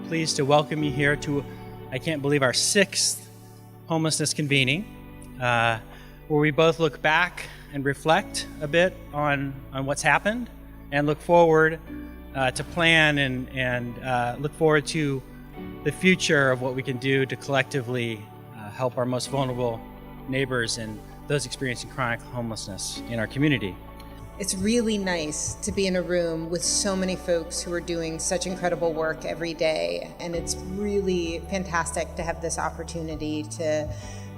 pleased to welcome you here to, I can't believe, our 6th Homelessness Convening, where we both look back and reflect a bit on what's happened and look forward to plan and look forward to the future of what we can do to collectively help our most vulnerable neighbors and those experiencing chronic homelessness in our community. It's really nice to be in a room with so many folks who are doing such incredible work every day, and it's really fantastic to have this opportunity to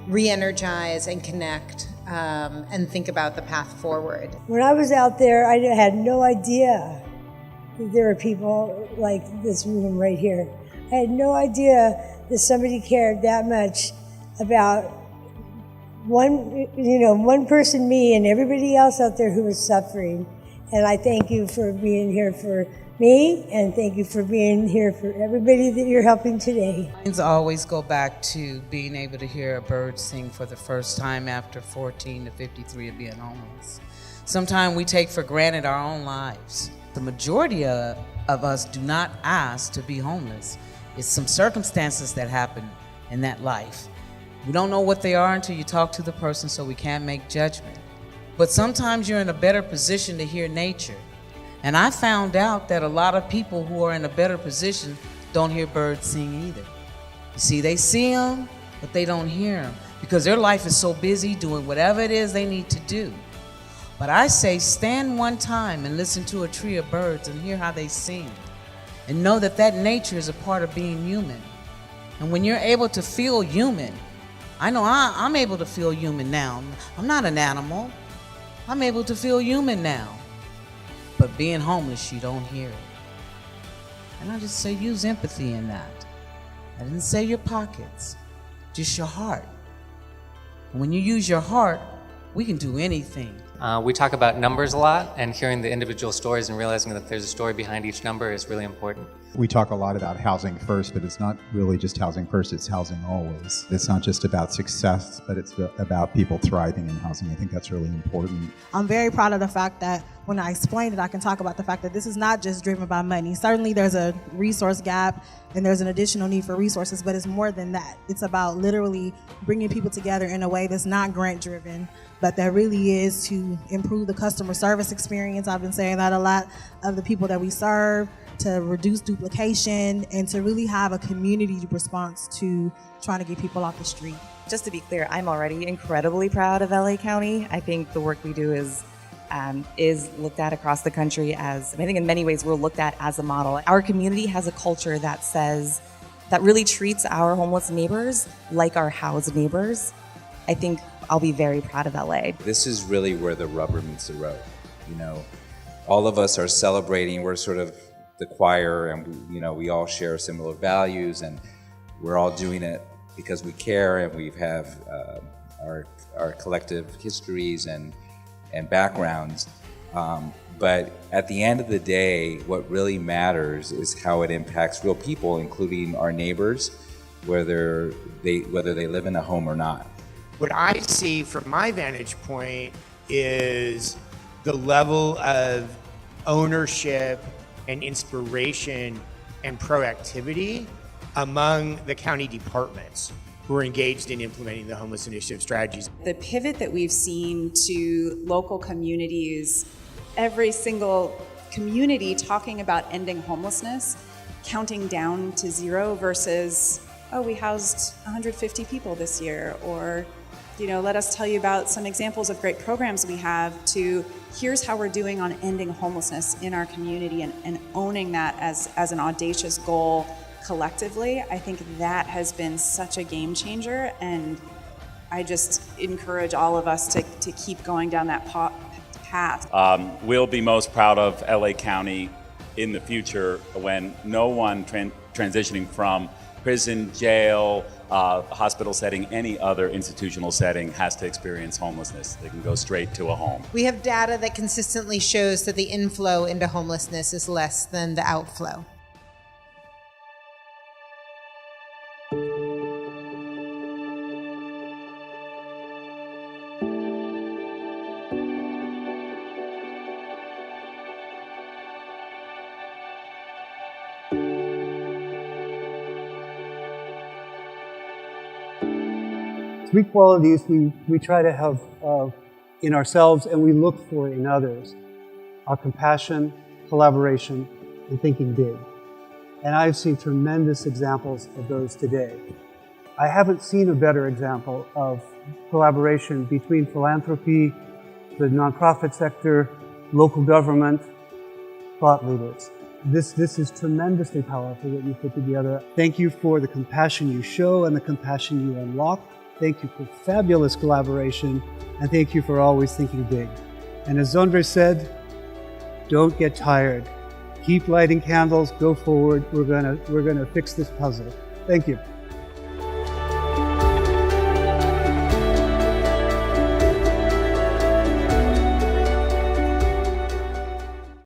re-energize and connect and think about the path forward. When I was out there, I had no idea that there were people like this room right here. I had no idea that somebody cared that much about one person, me, and everybody else out there who was suffering. And I thank you for being here for me, and thank you for being here for everybody that you're helping today. I always go back to being able to hear a bird sing for the first time after 14 to 53 of being homeless. Sometimes we take for granted our own lives. The majority of us do not ask to be homeless. It's some circumstances that happen in that life. We don't know what they are until you talk to the person, so we can't make judgment. But sometimes you're in a better position to hear nature. And I found out that a lot of people who are in a better position don't hear birds sing either. You see, they see them, but they don't hear them because their life is so busy doing whatever it is they need to do. But I say stand one time and listen to a tree of birds and hear how they sing. And know that nature is a part of being human. And when you're able to feel human, I know I'm able to feel human now. I'm not an animal. I'm able to feel human now. But being homeless, you don't hear it. And I just say use empathy in that. I didn't say your pockets, just your heart. And when you use your heart, we can do anything. We talk about numbers a lot, and hearing the individual stories and realizing that there's a story behind each number is really important. We talk a lot about housing first, but it's not really just housing first, it's housing always. It's not just about success, but it's about people thriving in housing. I think that's really important. I'm very proud of the fact that when I explain it, I can talk about the fact that this is not just driven by money. Certainly there's a resource gap and there's an additional need for resources, but it's more than that. It's about literally bringing people together in a way that's not grant driven, but that really is to improve the customer service experience. I've been saying that a lot, of the people that we serve, to reduce duplication, and to really have a community response to trying to get people off the street. Just to be clear, I'm already incredibly proud of LA County. I think the work we do is looked at across the country as, I think in many ways we're looked at as a model. Our community has a culture that really treats our homeless neighbors like our housed neighbors. I think I'll be very proud of LA. This is really where the rubber meets the road. All of us are celebrating, we're sort of the choir, and we all share similar values, and we're all doing it because we care, and we have our collective histories and backgrounds. But at the end of the day, what really matters is how it impacts real people, including our neighbors, whether they live in a home or not. What I see from my vantage point is the level of ownership and inspiration and proactivity among the county departments who are engaged in implementing the homeless initiative strategies. The pivot that we've seen to local communities, every single community talking about ending homelessness, counting down to 0 versus, we housed 150 people this year, or let us tell you about some examples of great programs we have, to here's how we're doing on ending homelessness in our community and owning that as an audacious goal collectively. I think that has been such a game changer, and I just encourage all of us to keep going down that path. We'll be most proud of LA County in the future when no one transitioning from prison, jail, hospital setting, any other institutional setting has to experience homelessness. They can go straight to a home. We have data that consistently shows that the inflow into homelessness is less than the outflow. Three qualities we try to have in ourselves and we look for in others are compassion, collaboration, and thinking big. And I've seen tremendous examples of those today. I haven't seen a better example of collaboration between philanthropy, the nonprofit sector, local government, thought leaders. This is tremendously powerful what you put together. Thank you for the compassion you show and the compassion you unlock. Thank you for fabulous collaboration, and thank you for always thinking big. And as Zondre said, don't get tired. Keep lighting candles, go forward. We're gonna fix this puzzle. Thank you.